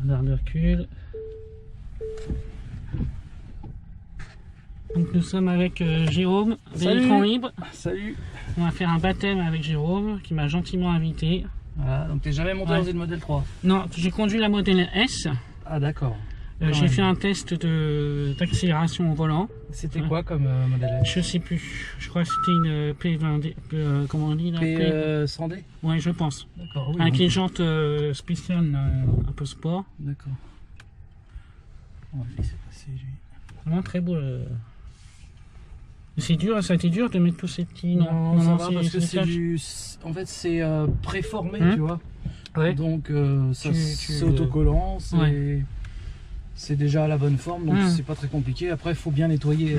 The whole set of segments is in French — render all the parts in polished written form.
barre de recul. Donc nous sommes avec Jérôme d'Électron Libre. Salut. On va faire un baptême avec Jérôme qui m'a gentiment invité. Voilà, donc t'es jamais monté dans une Model 3? Non, j'ai conduit la Model S. Ah d'accord. J'ai fait un test d'accélération au volant. C'était quoi comme Model S? Je sais plus. Je crois que c'était une P20D. Comment on dit là? P100D? Ouais, je pense. D'accord. Oui, avec les jantes spéciales un peu sport. D'accord. On va le laisser passer lui. Vraiment très beau. C'est dur, ça a été dur de mettre tous ces petits. Non, ça va parce que c'est du. En fait, c'est préformé, tu vois. Ouais. Donc c'est autocollant, c'est déjà à la bonne forme, donc c'est pas très compliqué. Après, il faut bien nettoyer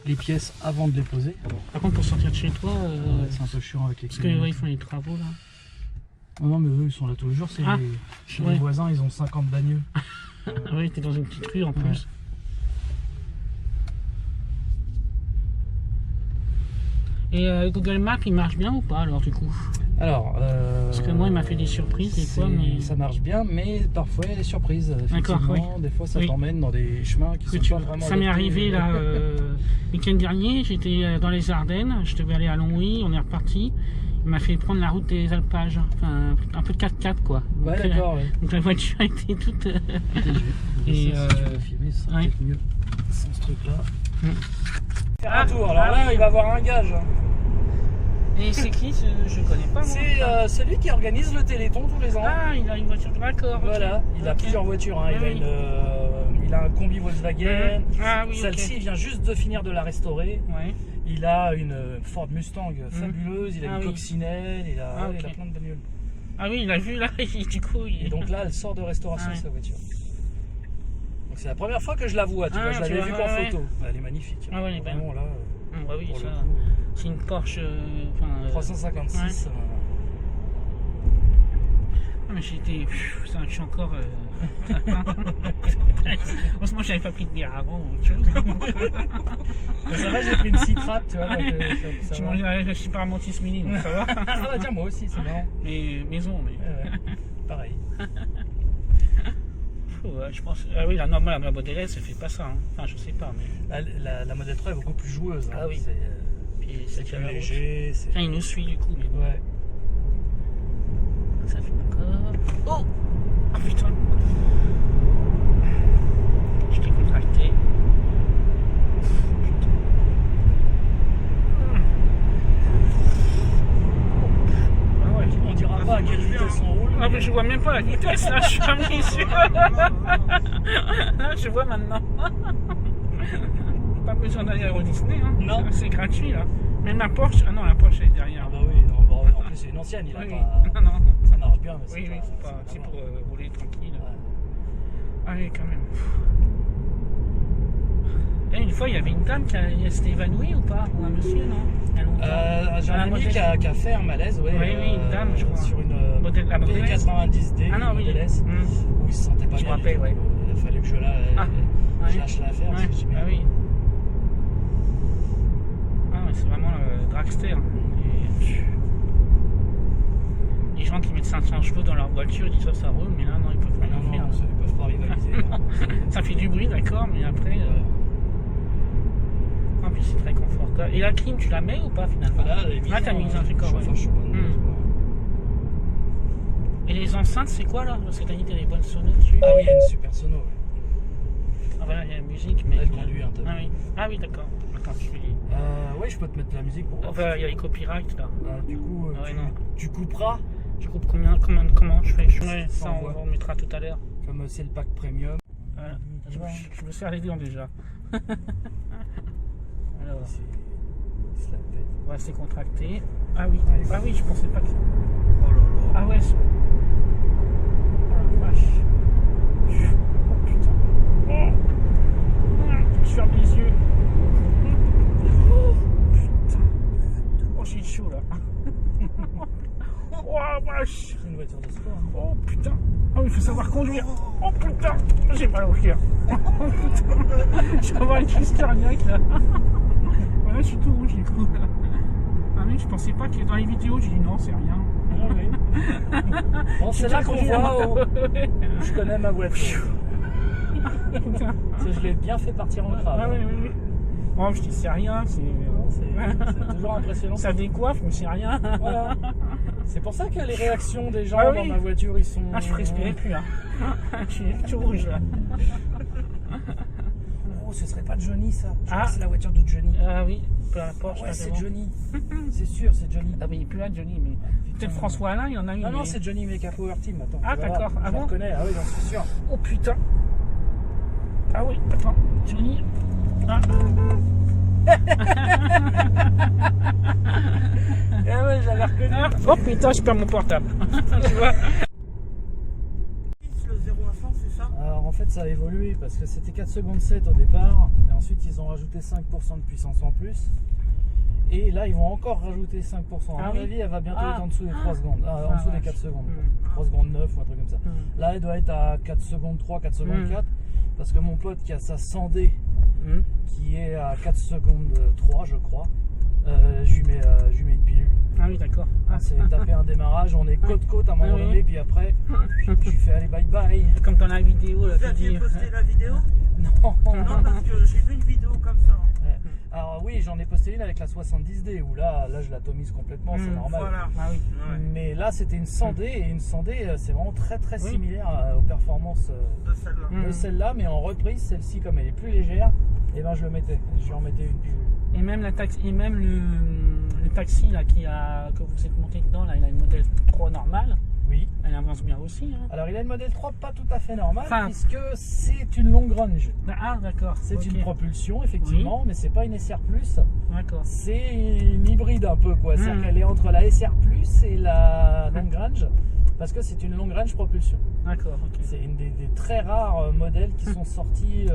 les pièces avant de les poser. Par contre, pour sortir de chez toi, c'est un peu chiant avec les clients. Parce qu'ils font les travaux là. Non, mais eux, ils sont là tous les jours. Chez les voisins, ils ont 50 bagnoles. Oui, t'es dans une petite rue en plus. Et Google Maps, il marche bien ou pas alors du coup? Alors, parce que moi, il m'a fait des surprises des fois, mais ça marche bien, mais parfois il y a des surprises. D'accord, oui. Des fois, ça t'emmène dans des chemins qui sont pas vraiment. Ça m'est arrivé là, week-end dernier. J'étais dans les Ardennes, je devais aller à Longwy, on est reparti. Il m'a fait prendre la route des alpages, enfin un peu de 4x4 quoi. Donc, ouais, d'accord. Donc la voiture était toute. Et si tu veux filmer, ça sera peut-être mieux sans ce truc-là. Faire un tour. Alors là, il va avoir un gage. Et c'est qui? Je connais pas. C'est celui qui organise le Téléthon tous les ans. Ah, il a une voiture de raccord. Voilà, il a plusieurs voitures. Hein. Il a un combi Volkswagen. Ah, oui, celle-ci, il vient juste de finir de la restaurer. Ouais. Il a une Ford Mustang fabuleuse. Il a une coccinelle. Il a plein de bagnoles. Ah oui, il a vu là. Du coup, Et donc là, elle sort de restauration sa voiture. Donc c'est la première fois que je la vois. Tu vois, je l'avais vue qu'en photo. Elle est magnifique. Ah ouais, elle est belle. Là. Bah oui, ça. C'est une Porsche 356. Ah, mais j'étais. Je suis encore. Heureusement, j'avais pas pris de bière avant ou autre chose. Ça va, j'ai pris une Citrate, tu vois. Je suis pas Montis Mini, donc ça va. Ah bah tiens, moi aussi, c'est marrant. Mais maison, mais. Pareil. Je pense. Ah oui, la normale, la Model S, elle fait pas ça. Hein. Enfin, je sais pas, mais. La Model 3 est beaucoup plus joueuse. Hein. Ah oui. C'est plus léger. Tiens, il nous suit du coup, mais bon. Ouais. Ça fait encore. Oh! Ah putain! Je t'ai contracté. Ah ouais, on dira pas à quelle vitesse on roule. Ah mais je vois même pas la vitesse là, je suis mis sur. Là, je vois maintenant. Pas besoin d'aller à Euro Disney, hein. Non. C'est gratuit là. Même la Porsche, ah non, la Porsche est derrière. Ah bah oui, en plus c'est une ancienne, il a pas. Non. Ça marche bien, mais oui, c'est pour rouler tranquille. Ouais. Allez, quand même. Et une fois, il y avait une dame qui s'était évanouie ou pas? Ou un monsieur, non? J'ai un ami qui a fait un malaise, oui, une dame, je crois. sur une P90D, ah non, Model S, où il se sentait pas bien. Je me rappelle, ouais. Il a fallu que je lâche l'affaire. Ah oui. Ah, mais c'est vraiment le dragster. Les gens qui mettent 500 chevaux dans leur voiture, ils disent ça roule, mais là, non, ils peuvent rien faire. Non, ils peuvent pas rivaliser. Ça fait du bruit, d'accord, mais après. Ah, puis c'est très confortable. Et la clim, tu la mets ou pas finalement? Là, t'as mis un d'accord. Et les enceintes, c'est quoi là? Parce que t'as dit que t'as des bonnes sonos dessus. Ah oui, il y a une super sono. Ah voilà, il y a la musique, mais. Elle conduit un peu. Ah oui, d'accord. Attends, ouais, je peux te mettre la musique pour voir. Enfin, il y a les copyrights là. Du coup, tu couperas. Je coupe comment je fais? Ça, on remettra tout à l'heure. Comme c'est le pack premium. Voilà. Je me sers les dents déjà. Alors. Ouais, c'est contracté. Ah oui. Ah oui, je pensais pas que. Oh là là. Ah ouais. Oh la vache. Oh putain. Je ferme les yeux. Oh putain. Oh, j'ai chaud là. Oh vache. C'est une voiture de sport. Oh putain. Oh, il faut savoir conduire. Oh putain. J'ai mal au cœur. Oh putain. Je vais avoir une crise cardiaque là. Voilà, je suis tout rouge du coup. Ah mais je pensais pas que dans les vidéos, j'ai dit non, c'est rien. Bon, c'est là qu'on voit où je connais ma voiture. Je l'ai bien fait partir en crave. Ah, oui. Bon, je dis c'est rien, c'est toujours impressionnant. Ça décoiffe, mais c'est rien. Voilà. C'est pour ça que les réactions des gens dans ma voiture, ils sont... Ah, je ne respirais plus là. Je suis tout rouge là. Oh, ce serait pas Johnny ça. Je crois que c'est la voiture de Johnny. Ah oui, peu importe. Ouais, c'est Johnny. C'est sûr, c'est Johnny. Ah, mais il n'est plus là, Johnny. Mais peut-être François Alain, il y en a une. Non, c'est Johnny Mecha Power Team. Attends, ah, d'accord. Je le reconnais, ah oui, j'en suis sûr. Oh putain. Ah oui, attends, Johnny. Ah. Ah ouais, j'avais reconnu. Oh putain, je perds mon portable. Tu vois. Le 0 à 100, c'est ça? Alors en fait, ça a évolué parce que c'était 4 secondes 7 au départ. Et ensuite, ils ont rajouté 5% de puissance en plus. Et là, ils vont encore rajouter 5%. À mon avis, elle va bientôt être en dessous des 3 secondes. En dessous des 4 secondes. 3 secondes 9 ou un truc comme ça. Là, elle doit être à 4 secondes 3, 4 secondes 4. Parce que mon pote qui a sa 100D, qui est à 4 secondes 3, je crois, je lui mets une pilule. Ah oui, d'accord. C'est taper un démarrage, on est côte-côte à un moment donné, puis après, je lui fais allez bye bye. Comme dans la vidéo. Vous aviez posté la vidéo? Non, parce que j'ai vu une vidéo comme ça. Ouais. Alors oui, j'en ai posté une avec la 70D, où là je l'atomise complètement, c'est normal. Voilà. Ah oui. Mais là, c'était une 100D, et une 100D, c'est vraiment très similaire aux performances de celle-là, mais en reprise, celle-ci, comme elle est plus légère, et ben je lui en mettais une pilule. Et même le taxi là, que vous êtes monté dedans, là, il a une modèle 3 normale. Oui. Elle avance bien aussi. Hein. Alors il a une modèle 3 pas tout à fait normale, puisque c'est une long range. Ah d'accord. C'est une propulsion effectivement, mais c'est pas une SR+. D'accord. C'est une hybride un peu quoi. C'est-à-dire qu'elle est entre la SR+ et la long range, parce que c'est une long range propulsion. D'accord. Okay. C'est une des très rares modèles qui sont sortis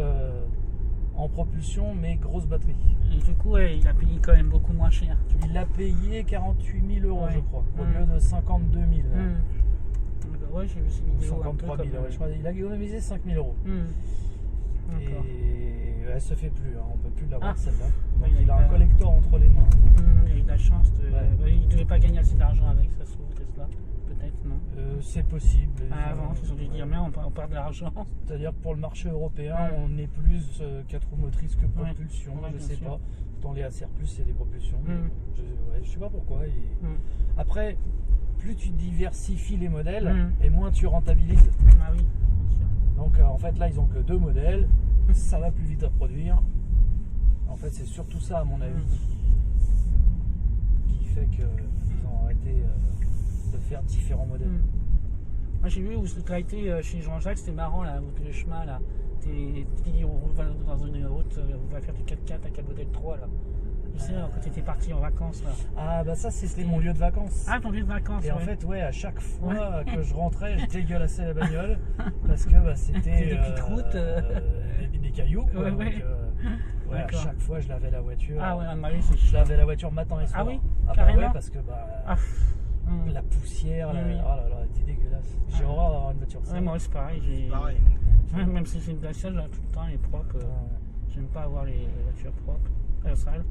en propulsion, mais grosse batterie. Et du coup, il a payé quand même beaucoup moins cher. Il a payé 48 000 euros, je crois, au lieu de 52 000. Ouais, j'ai vu ces vidéos. 53 000, je crois. Il a économisé 5 000 euros. Et elle se fait plus, hein. On peut plus l'avoir celle-là. Donc il a un collector entre les mains. Il a eu de la chance. Il devait pas gagner assez d'argent avec, ça se trouve, Tesla. Peut-être, non? C'est possible. Avant, ils ont dû dire, mais on perd de l'argent. C'est-à-dire que pour le marché européen, on est plus 4 roues motrices que propulsion, je sais pas. Dans les ACR+, c'est des propulsions. Je sais pas pourquoi. Après, plus tu diversifies les modèles, et moins tu rentabilises. Ah oui, bien sûr. Donc en fait, là, ils ont que 2 modèles. Ça va plus vite à produire. En fait, c'est surtout ça, à mon avis, qui fait qu'ils ont arrêté de faire différents modèles. Moi j'ai vu où tu as été chez Jean-Jacques, c'était marrant là, le chemin là. On va dans une route, on va faire du 4x4 avec un modèle 3 là. Tu sais, quand tu étais parti en vacances là. Ah bah ça c'était mon lieu de vacances. Ah, ton lieu de vacances. Et en fait à chaque fois que je rentrais, je dégueulassais la bagnole parce que c'était des petites routes, des cailloux quoi. Donc, à chaque fois je lavais la voiture. Ah ouais, je lavais la voiture matin et soir. Ah oui, carrément. Parce que la poussière, oh là là, c'était dégueulasse. J'ai horreur d'avoir une voiture sale. Ouais, moi c'est pareil. Même si c'est une Dacia, tout le temps elle est propre. J'aime pas avoir les voitures propres, sales.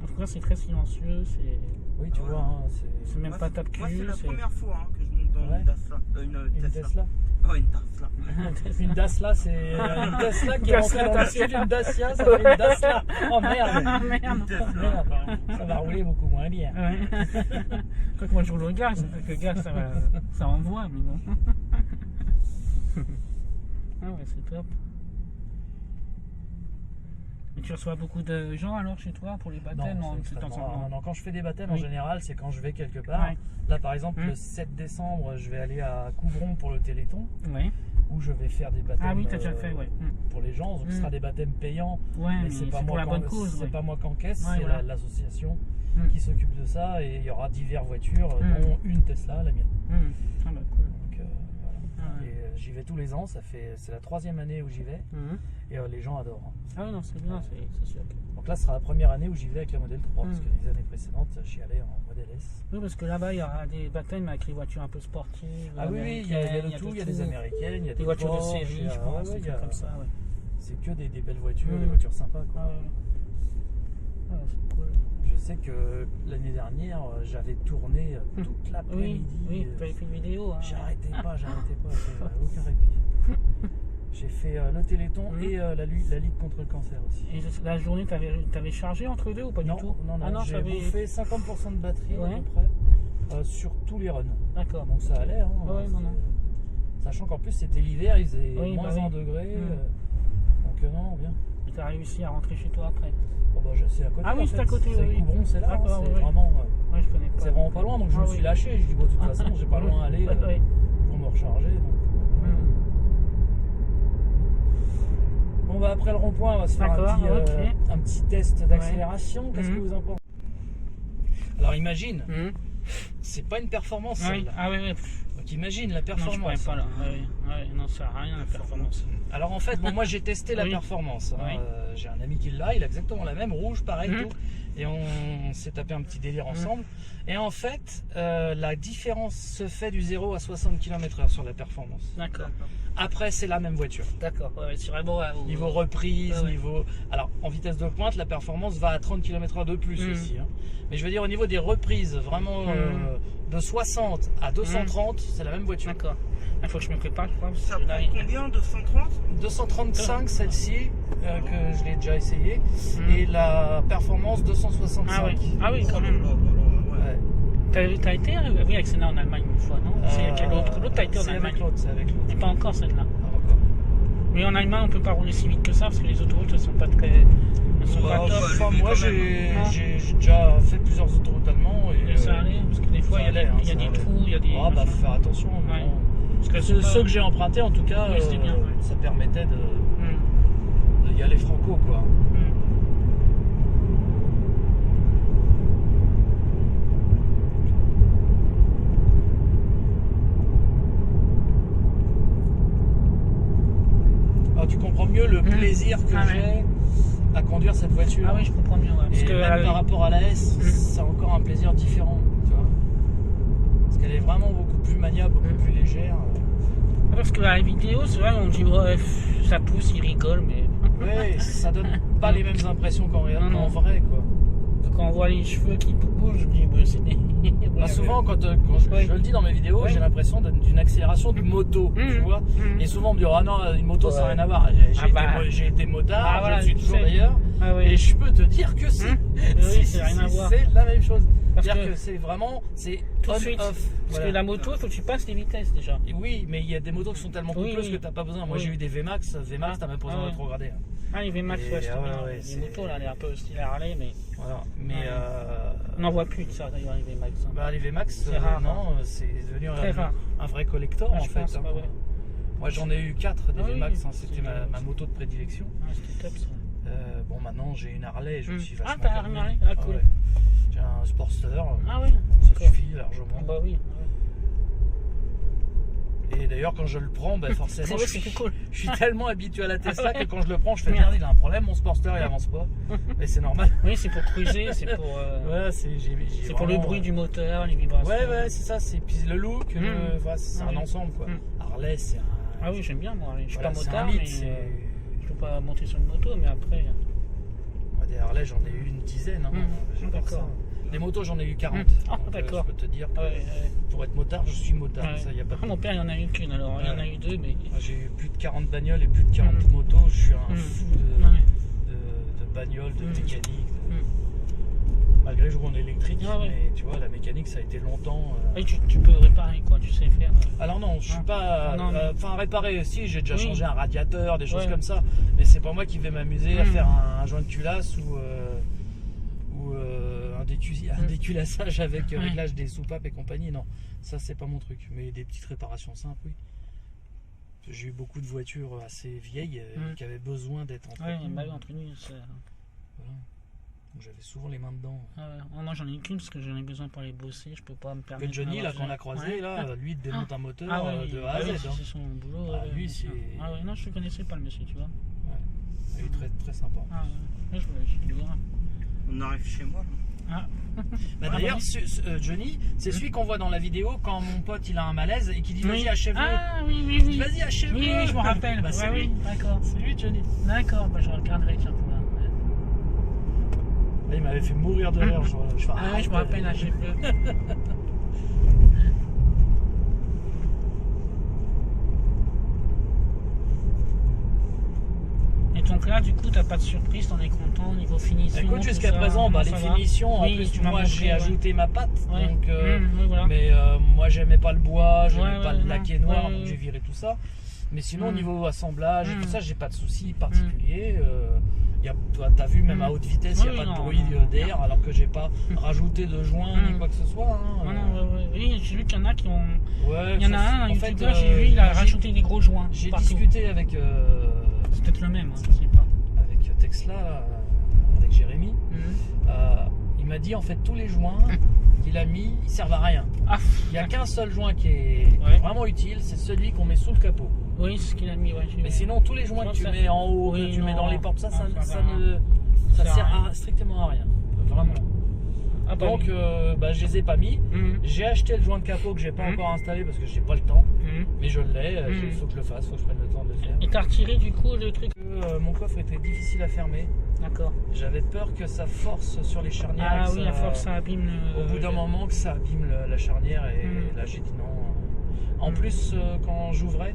En tout cas, c'est très silencieux. Oui, tu vois, c'est même pas tape-cul. Moi, c'est la première fois que je monte dans une Tesla. Une Tesla. Oh, une Tesla. Une Dacia, c'est une Tesla qui est rentrée dans le sud d'une Dacia, ça fait une Dacia. Oh merde. Merde. Ça va rouler beaucoup moins bien. Quoique moi je roule au gaz, avec le gaz ça envoie, mais bon. Ah ouais, c'est top. Et tu reçois beaucoup de gens alors chez toi pour les baptêmes? Non, quand je fais des baptêmes en général, c'est quand je vais quelque part. Là par exemple, le 7 décembre, je vais aller à Couvron pour le Téléthon. Où je vais faire des baptêmes. Ah oui, t'as déjà fait, pour les gens. Donc ce sera des baptêmes payants. Mais c'est pas pour la bonne cause. C'est pas moi qui encaisse, c'est l'association qui s'occupe de ça. Et il y aura diverses voitures, dont une Tesla, la mienne. Ah bah cool. Donc voilà. Et j'y vais tous les ans, c'est la 3e année où j'y vais. Et les gens adorent. Ah oui, non, c'est bien, c'est sûr. Donc là, ce sera la première année où j'y vais avec la modèle 3, parce que les années précédentes, j'y allais en modèle S. Oui, parce que là-bas, il y aura des baptêmes avec les voitures un peu sportives. Ah oui, il y a de tout, il y a des américaines, il y a des voitures Porsche, de série, je pense, comme ça. C'est que des belles voitures, des voitures sympas. Quoi. Ah, c'est cool. Je sais que l'année dernière, j'avais tourné toute l'après-midi. Oui, tu avais fait une vidéo. Hein. J'arrêtais pas, j'avais aucun répit. J'ai fait le Téléthon et la Ligue contre le cancer aussi. Et la journée, t'avais chargé entre les deux ou pas non, du tout? Non, j'ai bouffé 50% de batterie ouais. à peu près sur tous les runs. D'accord. Donc ça allait. Hein, ouais, non. Sachant qu'en plus c'était l'hiver, il faisait moins 1 degré. Donc non, bien. Et t'as réussi à rentrer chez toi après? Bon, bah, c'est à côté. Ah oui, c'est à côté. C'est Coubron, c'est là. D'accord, c'est vraiment. Ouais, je connais pas. C'est vraiment pas loin, donc je me suis lâché. J'ai dit, bon, de toute façon, j'ai pas loin à aller pour me recharger. Donc, Bon, bah, après le rond-point, on va se faire un petit test d'accélération. Qu'est-ce que vous en pensez? Alors, imagine, c'est pas une performance. Oui. Ah oui. Donc, imagine la performance. Non, je pourrais pas là. Non, ça sert à rien la performance. Alors, en fait, moi, j'ai testé la performance. Hein. J'ai un ami qui l'a, il a exactement la même, rouge, pareil, tout. Et on s'est tapé un petit délire ensemble. Et en fait, la différence se fait du 0 à 60 km/h sur la performance. D'accord. Après, c'est la même voiture. D'accord, c'est vraiment... Niveau reprise, niveau... Alors, en vitesse de pointe, la performance va à 30 km/h de plus aussi. Hein. Mais je veux dire, au niveau des reprises, vraiment de 60 à 230, c'est la même voiture. D'accord. Il faut que je me prépare, je crois. Ça prend combien? 230? 235 celle-ci, que je l'ai déjà essayé. Et la performance 265. Ah oui, quand même. T'as été avec Senna en Allemagne une fois, non? C'est quel autre? L'autre, t'as été en Allemagne. C'est avec l'autre. Mais pas encore celle-là. Pas encore. Mais en Allemagne, on peut pas rouler si vite que ça parce que les autoroutes, elles sont pas très. Elles sont pas top. Enfin, moi, j'ai déjà fait plusieurs autoroutes allemandes. Et ça allait, parce que des fois, il y a des trous, il y a des. Ah, bah, faut faire attention. Parce que ceux que j'ai empruntés, en tout cas, bien, ça permettait de y aller franco, quoi. Alors, tu comprends mieux le plaisir que j'ai à conduire cette voiture. Ah oui, je comprends mieux. Parce et que même par rapport à la S, c'est encore un plaisir différent, tu vois. Parce qu'elle est vraiment beaucoup plus maniable, beaucoup plus légère. Parce que la vidéo, c'est vrai, on dit ça pousse, il rigole, mais. Ouais, ça donne pas les mêmes impressions qu'en vrai, quoi. Quand on voit les cheveux qui bougent, je dis, c'est. Souvent, quand je le dis dans mes vidéos, j'ai l'impression d'une accélération de moto, tu vois. Et souvent, on me dit, ah non, une moto, ça n'a rien à voir. J'ai été motard, je le suis toujours d'ailleurs. Et je peux te dire que c'est la même chose. C'est-à-dire que c'est vraiment, c'est on-off. Parce que la moto, il faut que tu passes les vitesses déjà. Oui, mais il y a des motos qui sont tellement coûteuses que tu n'as pas besoin. Moi, j'ai eu des VMAX, t'as même pas besoin de rétrograder. Ah, les VMAX, c'est bien. Les motos, là, elle est un peu style Harley, mais. Voilà, mais. On n'en voit plus de ça d'ailleurs, les VMAX. Bah, les VMAX, c'est rare. Non, c'est devenu un vrai collector en fait. Moi, j'en ai eu 4 des VMAX, c'était ma moto de prédilection. C'était top ça. Bon, maintenant j'ai une Harley, je me suis vachement. Ah, t'as une Harley? Ah, cool. J'ai un Sportster, ça suffit largement. Bah oui. Et d'ailleurs, quand je le prends, forcément, je suis tellement habitué à la Tesla que quand je le prends, je fais merde, il a un problème, mon Sportster il avance pas. Mais c'est normal. Oui, c'est pour cruiser, c'est pour. C'est pour le bruit du moteur, les vibrations. Ouais, c'est ça. Puis le look, c'est un ensemble quoi. Harley, c'est un. Ah oui, j'aime bien moi. Je suis pas motard, mais je peux pas monter sur une moto, mais après. Des Harley, j'en ai eu une dizaine. D'accord. Les motos, j'en ai eu 40. D'accord. Je peux te dire que pour être motard, je suis motard. Ça, y a pas mon père, il en a eu qu'une, alors il en a eu 2, mais. J'ai eu plus de 40 bagnoles et plus de 40 motos. Je suis un fou de bagnoles, de mécanique. Malgré que je roule en électrique, mais tu vois, la mécanique, ça a été longtemps. Oui, tu peux réparer, quoi, tu sais faire. Alors non, je suis pas. Enfin, réparer aussi, j'ai déjà changé un radiateur, des choses comme ça. Mais c'est pas moi qui vais m'amuser à faire un joint de culasse ou un déculassage avec réglage des soupapes et compagnie. Non, ça c'est pas mon truc. Mais des petites réparations simples, oui. J'ai eu beaucoup de voitures assez vieilles qui avaient besoin d'être entretenues. Voilà. J'avais souvent les mains dedans. Moi j'en ai qu'une parce que j'en ai besoin pour aller bosser, je peux pas me permettre. Mais Johnny là qu'on a croisé lui il démonte un moteur de A à Z. C'est son boulot. Lui c'est. Non, je ne connaissais pas le monsieur, tu vois. Il est très très sympa. Je le vois. On arrive chez moi là. D'ailleurs, Johnny, c'est celui qu'on voit dans la vidéo quand mon pote il a un malaise et qui dit vas-y achève-le. Ah oui. Vas-y achève-le. Oui, je me rappelle. C'est lui. D'accord. C'est lui Johnny. D'accord, je regarderai tiens pour là. Là, il m'avait fait mourir de rire. Je me rappelle la Chef Bleu. Et donc là, du coup, t'as pas de surprise, t'en es content au niveau finition. Écoute, jusqu'à présent, les finitions, en plus, moi j'ai ajouté ma pâte. Donc, voilà. Mais moi j'aimais pas le bois, j'aimais pas le laqué noir, donc j'ai viré tout ça. Mais sinon, au niveau assemblage et tout ça, j'ai pas de soucis particuliers. Toi, t'as vu, même à haute vitesse, il n'y a pas de bruit d'air, alors que j'ai pas rajouté de joint ni quoi que ce soit. Oui, j'ai vu qu'il y en a qui ont. Ouais, il y en a un youtubeur, j'ai vu, il a rajouté des gros joints. J'ai discuté avec. C'est peut-être le même, je sais pas. Avec Tesla, avec Jérémy. Il m'a dit en fait tous les joints qu'il a mis, ils servent à rien. Il n'y a qu'un seul joint qui est vraiment utile, c'est celui qu'on met sous le capot. Oui, c'est ce qu'il a mis, Mais sinon, tous les joints que tu mets en haut, que tu mets dans les portes, ça sert strictement à rien. Vraiment. Donc, je les ai pas mis. J'ai acheté le joint de capot que j'ai pas encore installé parce que j'ai pas le temps. Mais je l'ai, il faut que je le fasse, il faut que je prenne le temps de le faire. Et t'as retiré du coup le truc Mon coffre était difficile à fermer. D'accord. J'avais peur que ça force sur les charnières. Ah oui, la force, ça abîme Au bout d'un moment, que ça abîme la charnière. Et là, j'ai dit non. En plus, quand j'ouvrais,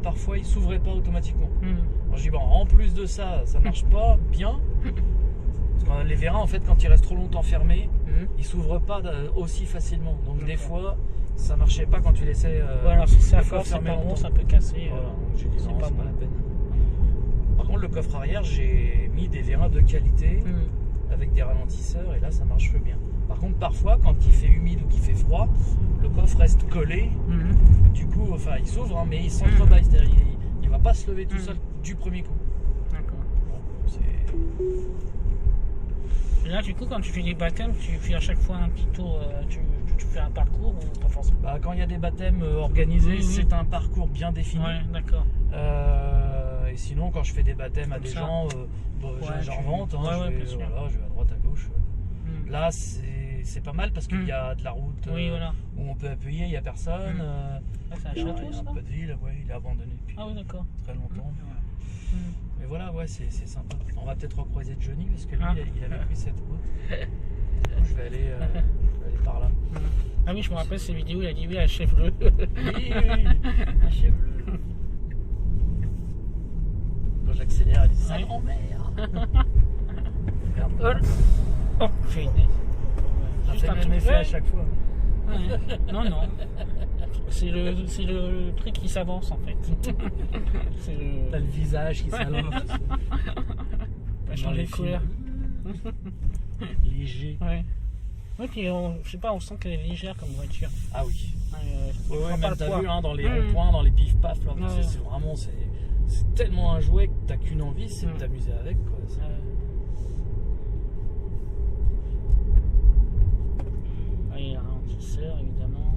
parfois, il s'ouvrait pas automatiquement. Alors, je dis, en plus de ça, ça marche pas bien. Parce que les vérins, en fait, quand ils restent trop longtemps fermés, ils s'ouvrent pas aussi facilement. Donc, des fois, ça marchait pas quand tu laissais. Voilà, si c'est à force, c'est pas bon, ça peut casser. Voilà, donc j'ai dit non, c'est pas la peine. Par contre, le coffre arrière, j'ai mis des vérins de qualité avec des ralentisseurs et là, ça marche bien. Par contre, parfois, quand il fait humide ou qu'il fait froid, le coffre reste collé. Du coup, il s'ouvre, mais il s'entrebâille. C'est-à-dire, il va pas se lever tout seul du premier coup. D'accord. Bon, et là, du coup, quand tu fais des baptêmes, tu fais à chaque fois un petit tour, tu fais un parcours ou pas forcément? Quand il y a des baptêmes organisés, c'est un parcours bien défini. Ouais, d'accord. Et sinon, quand je fais des baptêmes à des gens, j'en vente. Je vais à droite, à gauche. Là, c'est pas mal parce qu'il y a de la route où on peut appuyer, il n'y a personne. C'est un château, il y a un peu de ville, il est abandonné depuis très longtemps. Mais voilà, c'est sympa. On va peut-être recroiser Johnny parce que lui, il avait pris cette route. Du coup, je vais aller par là. Ah oui, je me rappelle ces vidéos, il a dit oui à Chef Bleu. Oui, un Chef Bleu. Quand j'accélère, elle dit ça grand-mère. Oh, j'ai ça fait le même effet à chaque fois. Non. C'est le truc qui s'avance en fait. T'as le visage qui s'allonge. Pas changer de couleur. Léger. Oui, puis je sais pas, on sent qu'elle est légère comme voiture. Ah oui. Même t'as vu dans les ronds-points, dans les pif-paf, c'est vraiment, c'est tellement un jouet que t'as qu'une envie, c'est de t'amuser avec, quoi. Il y a un ralentisseur évidemment.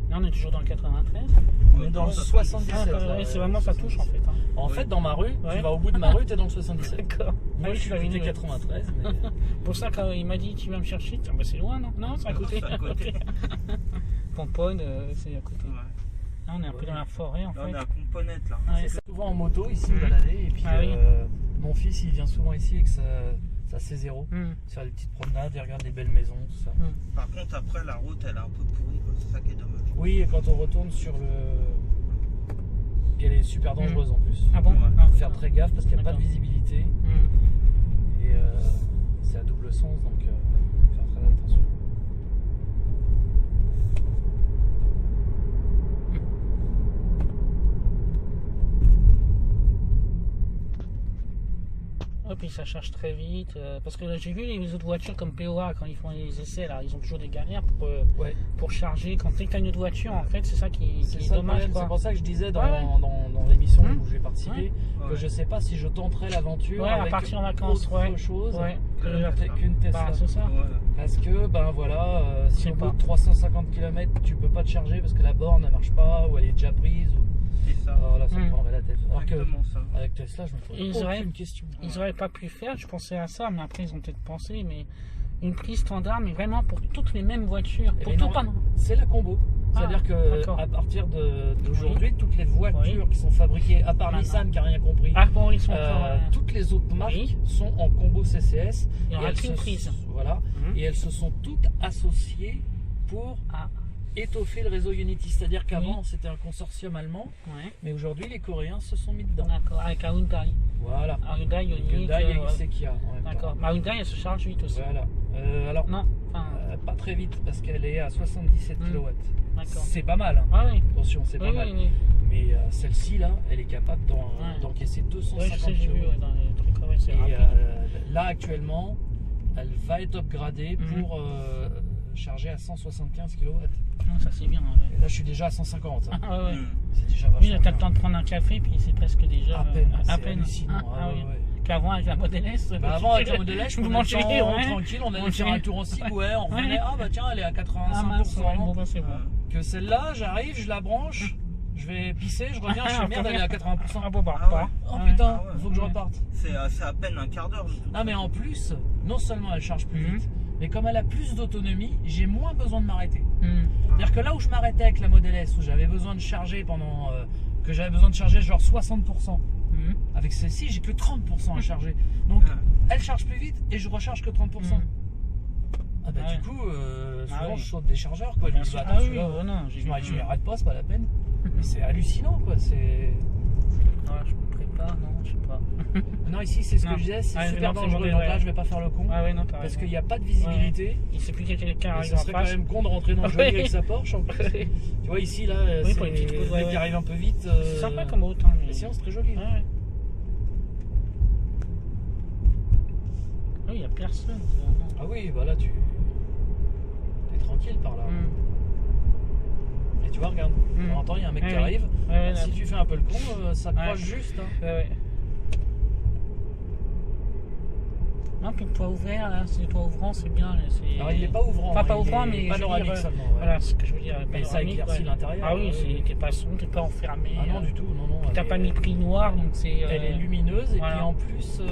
Là on est toujours dans le 93. On est dans le 77. C'est vraiment ça touche en fait. En fait, dans ma rue, tu vas au bout de ma rue, t'es dans le 77. D'accord. Moi je suis venu 93. Mais... Pour ça, quand il m'a dit tu vas me chercher, c'est loin, non? Non, c'est à côté. Pomponne, c'est à côté. Là, on est un peu dans la forêt en fait. Là, on est à Pomponette là. C'est souvent en moto ici, balader. Et puis mon fils, il vient souvent ici avec sa C0. Faire des petites promenades, il regarde les belles maisons, tout ça. Par contre, après, la route, elle est un peu pourrie, c'est ça qui est dommage. Oui, et quand on retourne sur le... Puis elle est super dangereuse en plus. Ah bon? Il faut faire très gaffe parce qu'il n'y a pas de visibilité. Et c'est à double sens, donc il faut faire très attention. Puis ça charge très vite. Parce que j'ai vu les autres voitures comme POA, quand ils font les essais, là, ils ont toujours des galères pour charger. Quand tu as une autre voiture, en fait, c'est ça qui est dommage. C'est pour ça que je disais dans l'émission où j'ai participé que je sais pas si je tenterais l'aventure à partir en vacances, autre chose qu'une Tesla. C'est ça. Parce que, si au bout de 350 km, tu peux pas te charger parce que la borne ne marche pas ou elle est déjà prise. Alors là, ça me prendrait la tête. Alors que avec Tesla, je me ferais aucune question. Ils auraient pas pu faire, je pensais à ça, mais après ils ont peut-être pensé, mais une prise standard, mais vraiment pour toutes les mêmes voitures. C'est la combo. C'est-à-dire que d'accord. à partir d'aujourd'hui, toutes les voitures qui sont fabriquées, à part Maintenant. Nissan qui n'a rien compris, Ah bon, ils sont encore... toutes les autres marques sont en combo CCS. Il y aura qu'une prise. Voilà. Mhm. Et elles se sont toutes associées pour étoffer le réseau Unity. C'est-à-dire qu'avant, c'était un consortium allemand, Ouais. mais aujourd'hui, les Coréens se sont mis dedans. D'accord, avec un Hyundai. Voilà. Un Hyundai, Ioniq. Hyundai et Kia en même temps. D'accord. Ma Hyundai, elle se charge vite aussi. Voilà. Alors, Non, enfin, pas très vite parce qu'elle est à 77 kW. d'accord. C'est pas mal. Hein. Ah oui. Attention, c'est pas Oui, mal. oui, oui. Mais celle-ci, là, elle est capable d'encaisser Ouais, 250 je sais, j'ai vu kW. dans les trucs, ouais, c'est Et rapide. là, actuellement, elle va être upgradée Mhm. pour charger à 175 kW. Non, ça c'est bien. Ouais. Et là, je suis déjà à 150. Hein. Ah ouais. C'est déjà vachement Oui, t'as bien. le temps de prendre un café, puis c'est presque déjà... À peine, à c'est peine. hallucinant. Ah, oui. ouais, ouais. Qu'avant, avec la Model S... Bah avant, avec la Model S, je vous prenais le mangez, temps ouais. tranquille, on allait Manger. faire un tour aussi, ouais, on revenait, Ouais. ah bah tiens, elle est à 85%. Ah mince, ouais, bon, bah, c'est bon. Que celle-là, j'arrive, je la branche, je vais pisser, je reviens, je fais merde, elle est à 80%. Ah bon, bah, Ah pas. ouais. Oh Ouais. putain, Ah ouais. faut que je Ouais. reparte. C'est à peine un quart d'heure. Non mais en plus, non seulement elle charge plus Mhm. vite, mais comme elle a plus d'autonomie, j'ai moins besoin de m'arrêter. Hmm. C'est-à-dire que là où je m'arrêtais avec la Model S, où j'avais besoin de charger pendant... que j'avais besoin de charger genre 60%, Hmm. avec celle-ci, j'ai que 30% à charger. Donc, Ouais. elle charge plus vite et je recharge que 30%. Hmm. Ah bah Ah ouais. du coup, souvent Ah oui. je saute des chargeurs quoi. Je me dis, bah, Ah attends, oui, celui-là, non, j'ai je vu. m'y arrête pas, c'est pas la peine. Mais c'est hallucinant quoi. C'est... Ah, je me prépare, non, je sais pas. Non, ici c'est ce Non. que je disais, c'est Ah, super non, c'est dangereux. mauvais, Donc ouais. là, je vais pas faire le con Ah ouais, non, t'as parce raison. qu'il n'y a pas de visibilité. Il sait plus quelqu'un Et arrive ce en serait quand face. même con de rentrer dans le joli Oui. avec sa Porsche en plus. Tu vois ici là, Oui, c'est pour les petites le routes, mec ouais, qui arrive un peu vite. C'est sympa comme route, hein, mais... Mais sinon c'est très joli. Ouais, ouais. Oui, il n'y a personne. vraiment. Ah oui, bah là tu es tranquille par là. Hmm. Et tu vois, regarde, de temps en temps il y a un mec Ouais, qui oui. arrive. Ouais, ouais, Si là. tu fais un peu le con, ça Ouais. croise juste. Hein. Ouais, ouais. Non, puis le toit ouvert, là, c'est le toit ouvrant, c'est bien. Là, c'est... Alors il n'est pas ouvrant. Enfin, pas il ouvrant, est mais je veux panoramique dire, seulement. Ouais. Voilà, c'est ce que je veux dire. Mais ça panoramique, éclaircit ouais. l'intérieur. Ah oui, ouais. t'es pas sombre, t'es pas enfermé. Ah non, du tout, non, non. T'as elle pas est- mis prix noir, donc c'est... Elle est lumineuse et voilà. puis en plus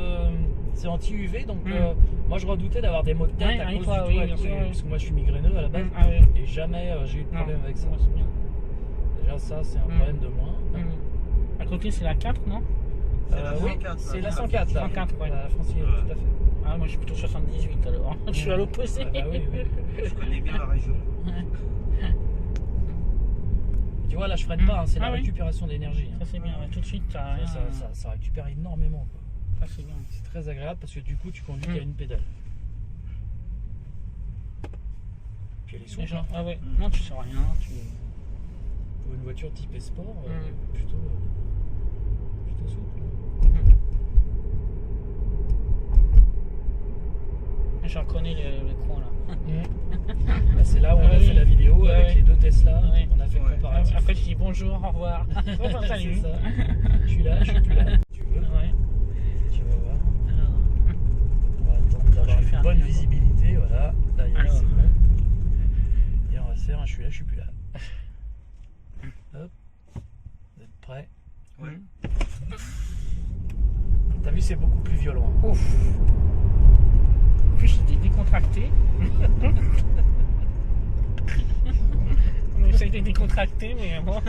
c'est anti-UV donc Mm. moi je redoutais d'avoir des maux de tête Ouais, à oui, cause toi, du oui, toit et bien tout, sûr, et- oui. parce que moi je suis migraineux à la base Ah oui. et jamais j'ai eu de problème Non, avec ça. ouais, c'est bien. Déjà ça c'est un Mm. problème de moins. À côté, c'est la 4, non? C'est la Oui, 104, c'est là. la 104 là. 104, ouais. La francilienne, Ouais. tout à fait. Ah, moi, je suis plutôt 78, alors. Je suis à l'opposé. Ah, bah oui, oui. Je connais bien la région. Tu vois là je freine pas, hein, c'est Ah la oui. récupération d'énergie. hein. Ça, c'est bien. Ouais, tout de suite, t'as rien. Ça récupère énormément. Quoi. Ça, c'est bien. C'est très agréable parce que du coup tu conduis qu'à une pédale. Puis elle est souple. Genre, ah ouais. Non, tu sais rien. Pour une voiture type sport, Mm. plutôt souple. Je reconnais le coin, là. Bah, c'est là où on a Oui. fait la vidéo Ouais, avec ouais. les deux Tesla. Ouais. On a fait le Ouais. comparatif. Après, je dis bonjour, au revoir. C'est Salut. ça. Je suis là, je suis plus là. Tu veux, Ouais. tu vas voir. Alors, On va attendre d'avoir Je vais faire une bonne bien. visibilité. Voilà. Là, il y a Alors. c'est bon. Et on va se faire un je suis là, je suis plus là. Hop. Vous êtes prêts? Ouais. T'as vu, c'est beaucoup plus violent. Ouf. En plus, j'étais décontracté. On essaye de décontracter, mais bon,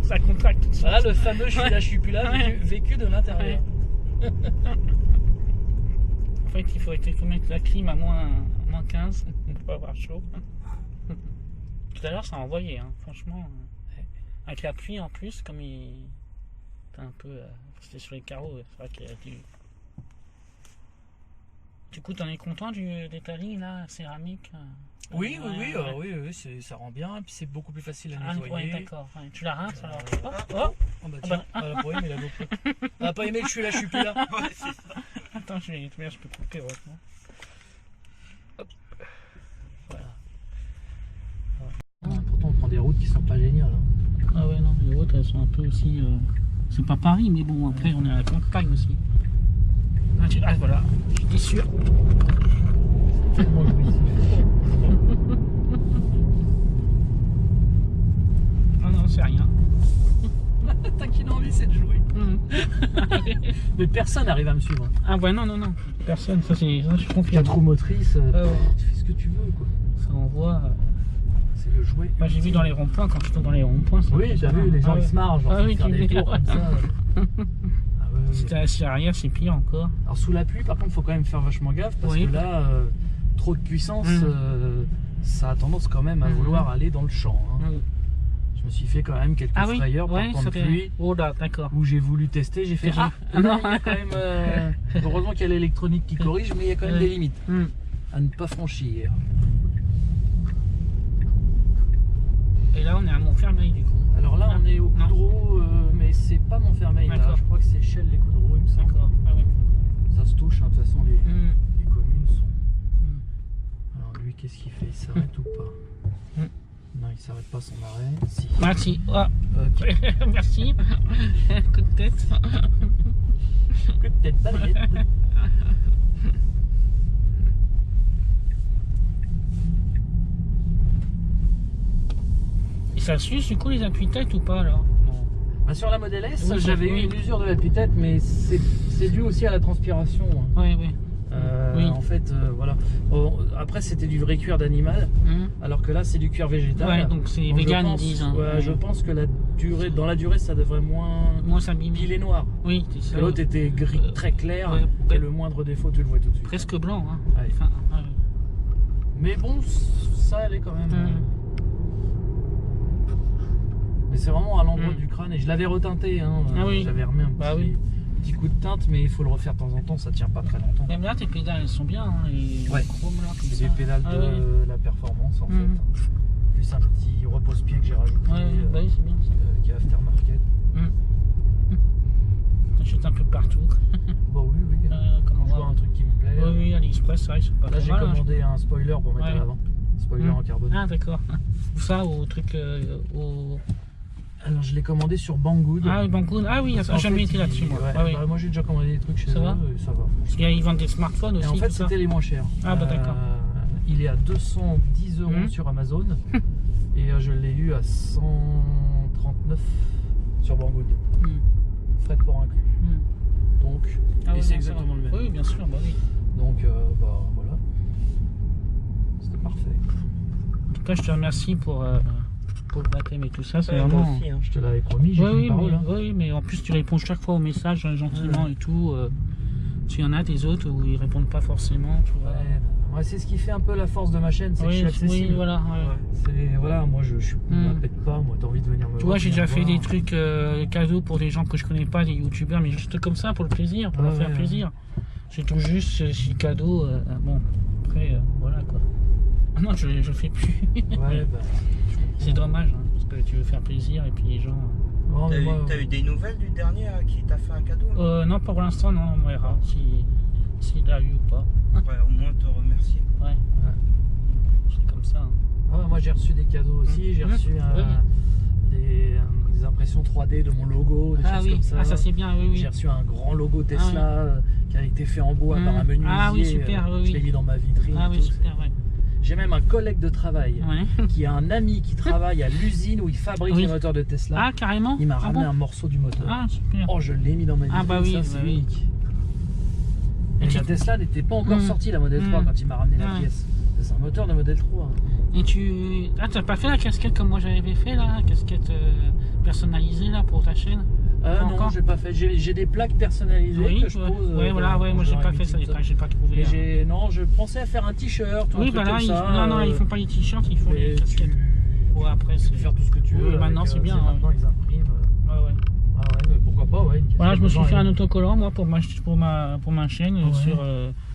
ça contracte tout de suite. Voilà le fameux je suis là, je suis plus là, Ouais. vécu de l'intérieur. En fait, il faut mettre la clim à moins 15 pour pas avoir chaud. Tout à l'heure, ça a envoyé, hein, franchement. Avec la pluie en plus, comme il était un peu. C'était sur les carreaux, c'est vrai qu'il a dû. Du coup, t'en es content de ta ligne là, céramique? Oui, Ouais, oui, ouais. oui, ça rend bien, et puis c'est beaucoup plus facile à Ah, ouais, nettoyer. d'accord. Ouais. Tu la rinces alors? Oh, Oh, bah tiens, elle a pas aimé la GoPro. Elle a pas aimé le je suis là, je suis plus là. Ouais, c'est ça. attends, je peux couper heureusement. Pourtant, on prend des routes qui sont pas géniales. hein. Ah ouais, non, les autres elles sont un peu aussi. C'est pas Paris, mais bon, après on est à la campagne aussi. Ah voilà, j'étais sûr. Tellement jouissif. Ah non, c'est rien. T'as qu'une envie, c'est de jouer. Mais personne n'arrive à me suivre. Ah ouais, non, personne, ça je suis La confiant. roue motrice, ouais. tu fais ce que tu veux, quoi. Ça envoie. C'est le jouet. J'ai vu dans les ronds-points, quand je tombe dans les ronds-points. Oui, t'as vu, les gens ils se marrent, genre Ah oui, faire tu des veux tours dire. comme ça. Si t'es assis arrière, c'est pire encore. Alors sous la pluie, par contre, faut quand même faire vachement gaffe parce Oui. que là, trop de puissance, ça a tendance quand même à vouloir aller dans le champ. Hein. Je me suis fait quand même quelques frayeurs par temps de pluie. Oh là, d'accord. Où j'ai voulu tester, j'ai fait là, il y a quand même, heureusement qu'il y a l'électronique qui corrige, mais il y a quand même des limites à ne pas franchir. Et là on est à Montfermeil du coup. Alors là on est au Coudreau, mais c'est pas Montfermeil là, je crois que c'est Chelles les Coudreaux il me semble. D'accord. Ça se touche, hein, de toute façon les communes sont... Alors lui qu'est-ce qu'il fait? Il s'arrête ou pas? Non, il s'arrête pas son arrêt. Si. Merci. Oh. Okay. Merci. Coup de tête. Coup de tête, balayette. Et ça suce du coup les appuis-têtes ou pas alors? Bah, sur la Model S, oui, j'avais eu une usure de l'appui-tête, mais c'est dû aussi à la transpiration. Hein. Oui, oui. En fait, voilà. Bon, après, c'était du vrai cuir d'animal, alors que là, c'est du cuir végétal. Ouais, donc c'est vegan, ils disent. Hein. Ouais, je pense que dans la durée, ça devrait moins s'abîmer. Il est noir. Oui, c'est ça. L'autre était gris très clair, et le moindre défaut, tu le vois tout de suite. Presque blanc. Hein. Ouais. Enfin, mais bon, ça allait quand même. Mais c'est vraiment à l'endroit du crâne, et je l'avais reteinté. Hein. J'avais remis un petit coup de teinte, mais il faut le refaire de temps en temps, ça tient pas très longtemps. Même là, tes pédales elles sont bien, hein, les chromes là, comme ça. C'est des pédales de la performance en fait. Plus un petit repose-pied que j'ai rajouté, c'est bien ça. Qui est aftermarket. T'achètes un peu partout. Bon, oui. Quand je vois un truc qui me plaît. Oui, AliExpress, c'est vrai, c'est pas là, j'ai mal, commandé un spoiler pour mettre à l'avant. Spoiler en carbone. Ah, d'accord. Ou ça, au truc. Alors, je l'ai commandé sur Banggood. Ah oui, Banggood. Ah oui, j'ai jamais été là-dessus, moi. Bah, moi, j'ai déjà commandé des trucs chez eux. Ça va. Et ils vendent des smartphones aussi. Et en fait, c'était les moins chers. Ah, bah d'accord. Il est à 210 € sur Amazon. Et je l'ai eu à 139 sur Banggood. Frais de port inclus. Donc, et c'est exactement le même. Oui, bien sûr, bah oui. Donc, voilà. C'était parfait. En tout cas, je te remercie pour le baptême et tout ça. C'est vraiment. Moi aussi, hein, je te l'avais promis, j'ai une parole. Oui, mais en plus, tu réponds chaque fois aux messages gentiment et tout. Il y en a des autres où ils répondent pas forcément. Tu vois. Ouais, c'est ce qui fait un peu la force de ma chaîne, c'est que je suis accessible. Oui, voilà. Voilà, moi je m'appelle pas, moi t'as envie de venir me voir. Tu vois, j'ai déjà fait des trucs cadeaux pour des gens que je connais pas, des youtubeurs, mais juste comme ça pour le plaisir, pour leur faire plaisir. C'est tout juste, c'est cadeau. Bon, après, voilà quoi. Ah non, je fais plus. C'est dommage, hein, parce que tu veux faire plaisir et puis les gens. T'as eu des nouvelles du dernier qui t'a fait un cadeau? Non, pas pour l'instant, non, on verra s'il l'a eu ou pas. Au moins te remercier. Ouais. C'est comme ça. Hein. Moi j'ai reçu des cadeaux aussi, j'ai reçu des impressions 3D de mon logo, des choses comme ça. Ah, ça c'est bien, oui. J'ai reçu un grand logo Tesla qui a été fait en bois par un menuisier. Ah oui, super, je l'ai mis dans ma vitrine. Ah oui, super, ouais. J'ai même un collègue de travail qui a un ami qui travaille à l'usine où il fabrique les moteurs de Tesla. Ah, carrément. Il m'a ramené un morceau du moteur. Ah, super. Oh, je l'ai mis dans ma vitrine. Ah, bah oui, c'est unique. Et la Tesla n'était pas encore sortie, la Model 3, quand il m'a ramené la pièce. C'est un moteur de Model 3. Et t'as pas fait la casquette comme moi j'avais fait là, la casquette personnalisée là pour ta chaîne? Non, j'ai pas fait. J'ai des plaques personnalisées que je pose. Moi j'ai pas fait ça, j'ai pas trouvé. Non, je pensais à faire un t-shirt. Oui, bah là, ils font pas les t-shirts, ils font les casquettes. Ouais, après, tu peux faire tout ce que tu veux. Maintenant, c'est bien. Maintenant, ils impriment. Mais pourquoi pas, Voilà, je me suis fait un autocollant moi pour ma chaîne sur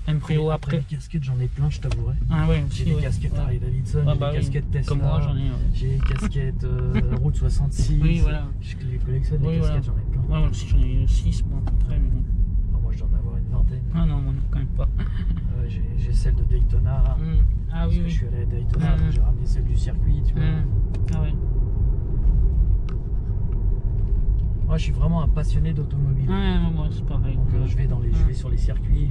MPO après. Les casquettes, j'en ai plein, je t'avouerai. Ah ouais, j'ai des casquettes Harley Davidson, j'ai des casquettes Tesla. Comme moi, j'en ai. J'ai des casquettes Route 66. Oui, voilà. Je les collectionne, les casquettes, j'en ai plein. Ouais, moi aussi, j'en ai 6, moi, à peu près. Mais bon. Moi, je dois en avoir une vingtaine. Ah non, moi, non, quand même pas. J'ai celle de Daytona. Ah oui, je suis allé à Daytona, donc j'ai ramené celle du circuit, tu vois. Ah ouais. Moi, je suis vraiment un passionné d'automobile. Ouais, moi, c'est pareil. Donc, je vais sur les circuits.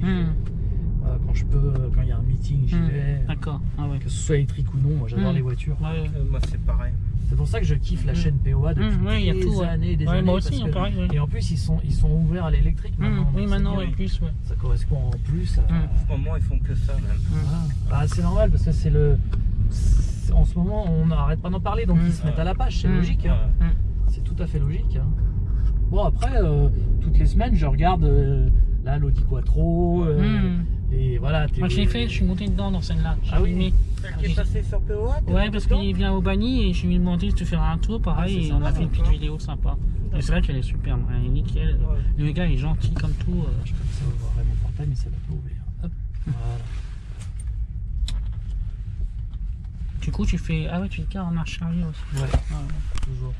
Quand je peux, quand il y a un meeting, j'y vais. D'accord. Ah ouais. Que ce soit électrique ou non, moi j'adore les voitures. Moi, c'est pareil. C'est pour ça que je kiffe la chaîne POA depuis des années et des années. Moi aussi, pareil. Et en plus, ils sont ouverts à l'électrique maintenant. Oui, maintenant, en plus. Ça correspond en plus à. En ce moment, ils font que ça, même. C'est normal parce que c'est en ce moment, on n'arrête pas d'en parler, donc ils se mettent à la page, c'est logique. Hein. C'est tout à fait logique. Hein. Bon, après, toutes les semaines, je regarde là l'Audi Quattro. Et voilà. Moi, je l'ai fait, je suis monté dedans dans celle-là. Ah oui. Qui est passé sur POA? Ouais, parce qu'il vient au Bani et je lui ai demandé de faire un tour, pareil, et on a fait une petite vidéo sympa. Et c'est vrai qu'elle est superbe, elle est nickel. Le gars est gentil comme tout. Je peux ça ouvrir mon portail, mais ça va pas ouvrir. Hop, voilà. Du coup, tu fais. Ah ouais, tu le gardes en marche arrière aussi. Ouais, toujours.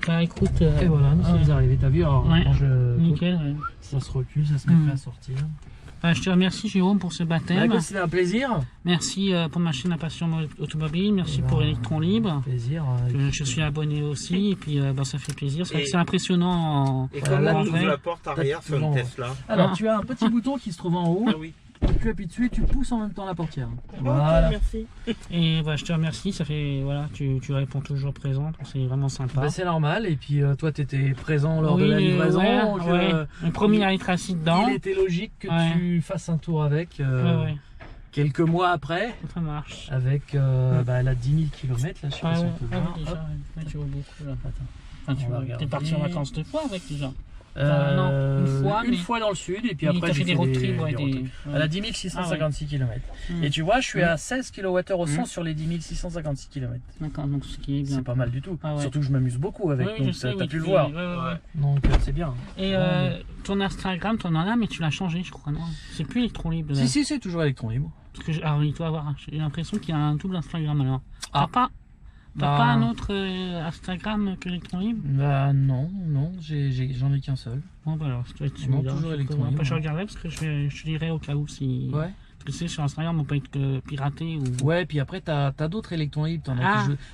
Bah écoute. Et voilà, nous sommes arrivés, t'as vu, alors, quand nickel, ça se recule, ça se met à sortir. Je te remercie Jérôme pour ce baptême. C'était un plaisir. Merci pour ma chaîne Passion Automobile, merci pour Electron Libre. Plaisir. Je suis abonné aussi et puis ça fait plaisir. C'est vrai que c'est impressionnant. Et comment on ouvre la porte arrière sur une Tesla? Alors tu as un petit bouton qui se trouve en haut. Ah oui. Tu appuies dessus et tu pousses en même temps la portière. Voilà. Merci. Et je te remercie, ça fait voilà, tu réponds toujours présent, c'est vraiment sympa. Bah, c'est normal, et puis toi tu étais présent lors de la livraison. Le premier à être assis dedans. Il était logique que tu fasses un tour avec quelques mois après. Ça marche. Avec elle a 10 000 km là, je sais pas si on peut voir. Là, tu vois beaucoup là. Attends. T'es parti en vacances 2 fois avec déjà. Non, une fois dans le sud et puis après j'ai fait des road trips. Elle a 10 656 km. Et tu vois, je suis à 16 kWh au 100 sur les 10 656 km. D'accord, donc ce qui est bien. C'est pas mal du tout. Surtout que je m'amuse beaucoup avec, donc t'as pu le voir. Donc c'est bien. Et ton Instagram, t'en as mais tu l'as changé, je crois, non? C'est plus Electron Libre. Si, c'est toujours Electron Libre. Parce que il doit avoir. J'ai l'impression qu'il y a un double Instagram alors. T'as pas un autre Instagram que Electron Libre? Bah non, j'en ai qu'un seul. Bon bah alors, ça doit être celui-là. Toujours Electron Libre. Je regarderai parce que je dirai au cas où si... Ouais. Parce que tu sais, sur Instagram, on peut être piraté ou... Ouais, puis après, t'as d'autres électrons libres.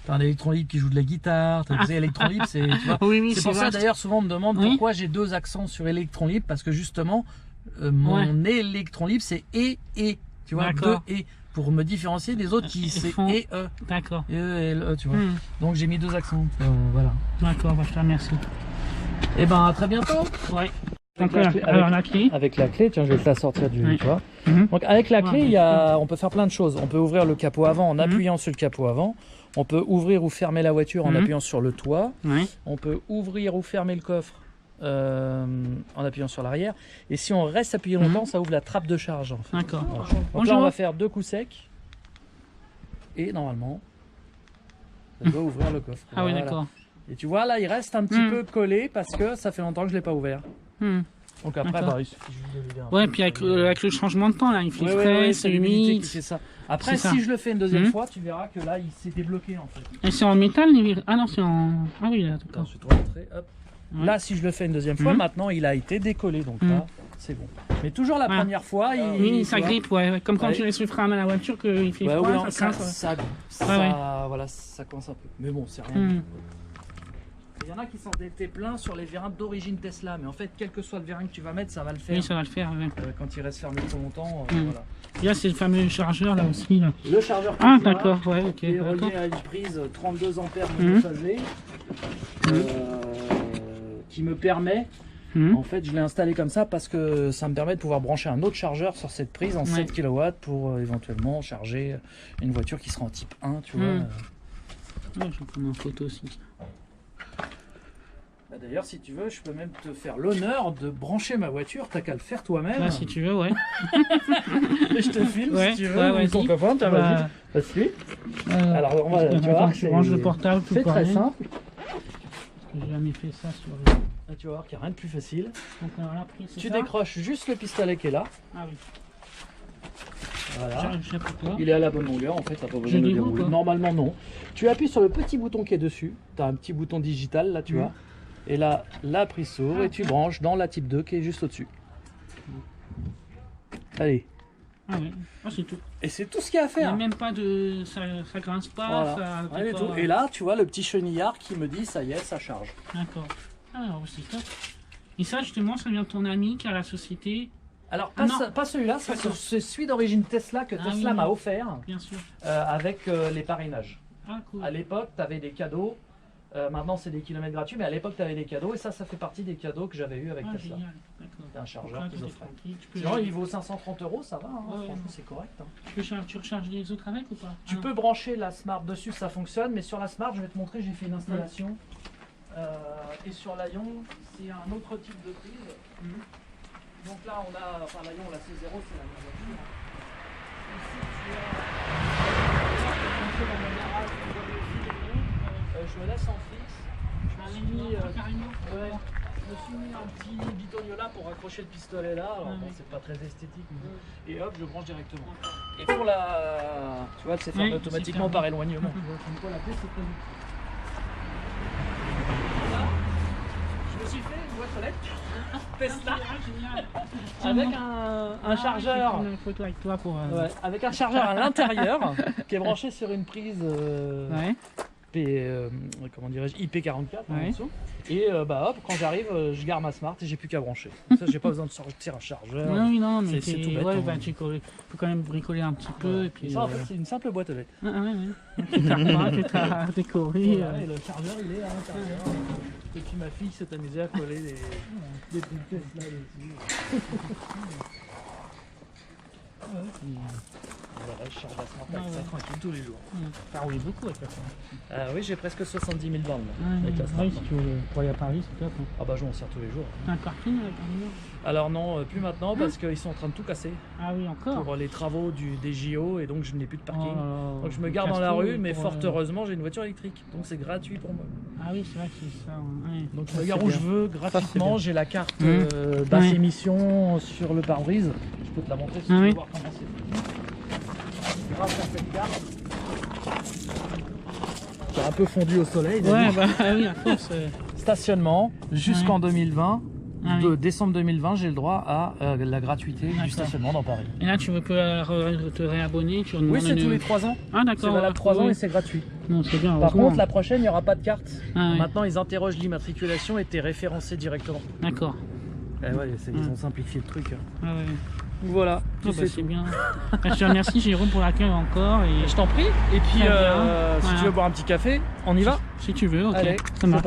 T'as un électron libre qui joue de la guitare. T'as des électrons libres, c'est... C'est pour ça, d'ailleurs, souvent, on me demande pourquoi j'ai 2 accents sur électron libre. Parce que justement, mon électron libre, c'est et. Tu vois, 2 et. Pour me différencier des autres qui c'est et e. D'accord. Et e, tu vois. Donc j'ai mis 2 accents. Voilà. D'accord, je te remercie. Et ben à très bientôt. Ouais. Donc la clé. Avec la clé, tiens, je vais te la sortir du. Tu vois. Donc avec la clé, on peut faire plein de choses. On peut ouvrir le capot avant en appuyant sur le capot avant. On peut ouvrir ou fermer la voiture en appuyant sur le toit. On peut ouvrir ou fermer le coffre en appuyant sur l'arrière, et si on reste appuyé longtemps, ça ouvre la trappe de charge en fait. D'accord. Donc là on va faire 2 coups secs et normalement ça doit ouvrir le coffre. Ah oui, d'accord. Et tu vois là il reste un petit peu collé parce que ça fait longtemps que je l'ai pas ouvert. Donc après il suffit juste de ouais, puis avec le changement de temps là, il fait frais, c'est humide. C'est ça. Après si je le fais une deuxième fois, tu verras que là il s'est débloqué en fait. Et c'est en métal ah non, c'est en... Ah oui, là, d'accord. Ensuite on va rentrer, hop. Là, si je le fais une deuxième fois, maintenant il a été décollé, donc là c'est bon. Mais toujours la première fois, ça grippe, comme quand tu laisses le frein à la voiture, qu'il fait froid, ça coince un peu. Mais bon, c'est rien. Il y en a qui s'en étaient pleins sur les vérins d'origine Tesla, mais en fait, quel que soit le vérin que tu vas mettre, ça va le faire. Oui, ça va le faire. Quand il reste fermé trop longtemps, voilà. Et là, c'est le fameux chargeur là aussi. Là. Le chargeur. Ah, d'accord, ok. Qui est relié à une prise 32 ampères monophasée. Qui me permet, en fait je l'ai installé comme ça parce que ça me permet de pouvoir brancher un autre chargeur sur cette prise en 7 kW pour éventuellement charger une voiture qui sera en type 1, tu vois. Je vais prendre une photo aussi. D'ailleurs si tu veux, je peux même te faire l'honneur de brancher ma voiture, t'as qu'à le faire toi-même. Si tu veux, Et je te filme si tu veux, ton copain, vas-y. Alors on va, tu vois, je range le portable tout c'est très simple. J'ai jamais fait ça sur le... Là, tu vas voir qu'il n'y a rien de plus facile. Donc, là, tu décroches juste le pistolet qui est là. Ah oui. Voilà. Il est à la bonne longueur en fait, t'as pas besoin de dérouler. Normalement non. Tu appuies sur le petit bouton qui est dessus. Tu as un petit bouton digital là, tu vois. Et là, la prise s'ouvre et tu branches dans la type 2 qui est juste au-dessus. Allez. Ah oui, c'est tout. Et c'est tout ce qu'il y a à faire. Il n'y a même pas de... Ça grince pas, voilà. Rien du tout. Et là, tu vois le petit chenillard qui me dit, ça y est, ça charge. D'accord. Alors, c'est top. Et ça, justement, ça vient de ton ami qui a la société... Alors, pas celui-là, c'est celui d'origine Tesla que Tesla m'a offert. Bien sûr. Avec les parrainages. Ah, cool. À l'époque, tu avais des cadeaux. Maintenant, c'est des kilomètres gratuits, mais à l'époque, tu avais des cadeaux. Et ça fait partie des cadeaux que j'avais eu avec Tesla. Génial. D'accord. Et un chargeur Donc là, qu'ils t'es offraient. tranquille, tu peux Sinon, il vaut 530 €, ça va, hein, Ouais, franchement, ouais. c'est correct. Hein. tu recharges les autres avec ou pas? Tu peux brancher la Smart dessus, ça fonctionne, mais sur la Smart, je vais te montrer, j'ai fait une installation. Et sur la Ion, c'est un autre type de prise. Donc là, on a, enfin la Ion, la C0, c'est la même voiture. Ici, tu as dans mon garage, je me laisse en fixe. Je me suis mis, ouais, je me suis mis un petit bitonio là pour accrocher le pistolet là. Alors bon, c'est pas très esthétique, mais... et hop, je branche directement. Et pour la, tu vois, c'est fait automatiquement par éloignement. Une fois la clé, c'est très utile. Là, je me suis fait une boîte aux lettres Tesla avec un chargeur. Une photo avec toi pour. Ouais, avec un chargeur à l'intérieur qui est branché sur une prise Ouais. comment dirais-je, IP44 en Ouais. dessous. Et bah hop, quand j'arrive, je garde ma Smart et j'ai plus qu'à brancher. Ça, j'ai pas besoin de sortir un chargeur. Oui, non, mais c'est tout bête. ouais, Hein. bah, tu faut quand même bricoler un petit peu. Et puis, ça, en fait, c'est une simple boîte aux lettres. ouais. Tu t'as décoré. Voilà, et le chargeur, il est à l'intérieur. Et puis ma fille s'est amusée à coller des petites pièces là dessus. Voilà, je charge la Smart avec ça tranquille tous les jours. Ça roule beaucoup avec ça. Oui, j'ai presque 70 000 bornes là, Ouais, avec la Smart. ouais, si tu veux pour aller à Paris, c'est top. Hein. Ah bah je m'en sers tous les jours. T'as un parking avec un numéro? Alors non, plus maintenant parce qu'ils sont en train de tout casser Ah oui, encore. pour les travaux des JO et donc je n'ai plus de parking. Oh, Donc je me garde dans la rue, mais fort heureusement j'ai une voiture électrique, donc c'est gratuit pour moi. Ah oui, c'est vrai que c'est ça. Ouais. Donc je Ça, me gare c'est où bien. je veux gratuitement, j'ai la carte basse Ouais. émission sur le pare-brise. Je peux te la montrer si tu veux voir comment c'est fait. Grâce à cette carte, qui a un peu fondu au soleil. Ouais, bah oui, à force. Stationnement jusqu'en 2020. Ah De oui. décembre 2020, j'ai le droit à la gratuité D'accord. du stationnement dans Paris. Et là, tu veux te réabonner tu Oui, c'est tous les 3 ans. Ah, d'accord. C'est valable 3 ans et c'est gratuit. Non, c'est bien. Par heureusement. contre, la prochaine, il n'y aura pas de carte. Ah, oui. Maintenant, ils interrogent l'immatriculation et tu es référencé directement. D'accord. Ils ont simplifié le truc. Ah, ouais. Voilà, Ah, bah, c'est bien. Je te remercie, Jérôme, pour l'accueil encore. Et... Je t'en prie. Et puis, Très bien. si Voilà. tu veux boire un petit café, on y va. Si tu veux, ok. Allez, ça marche.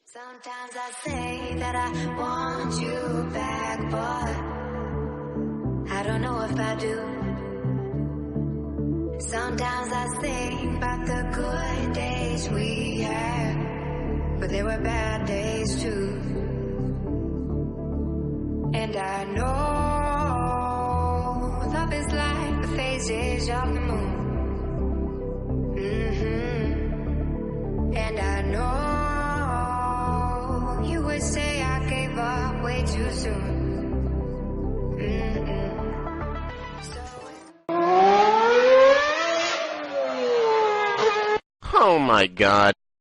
Sometimes I say that I want you back, but I don't know if I do. Sometimes I think about the good days we had, but there were bad days too. And I know love is like the phases of the moon. And I know you would say I gave up way too soon. Oh my God.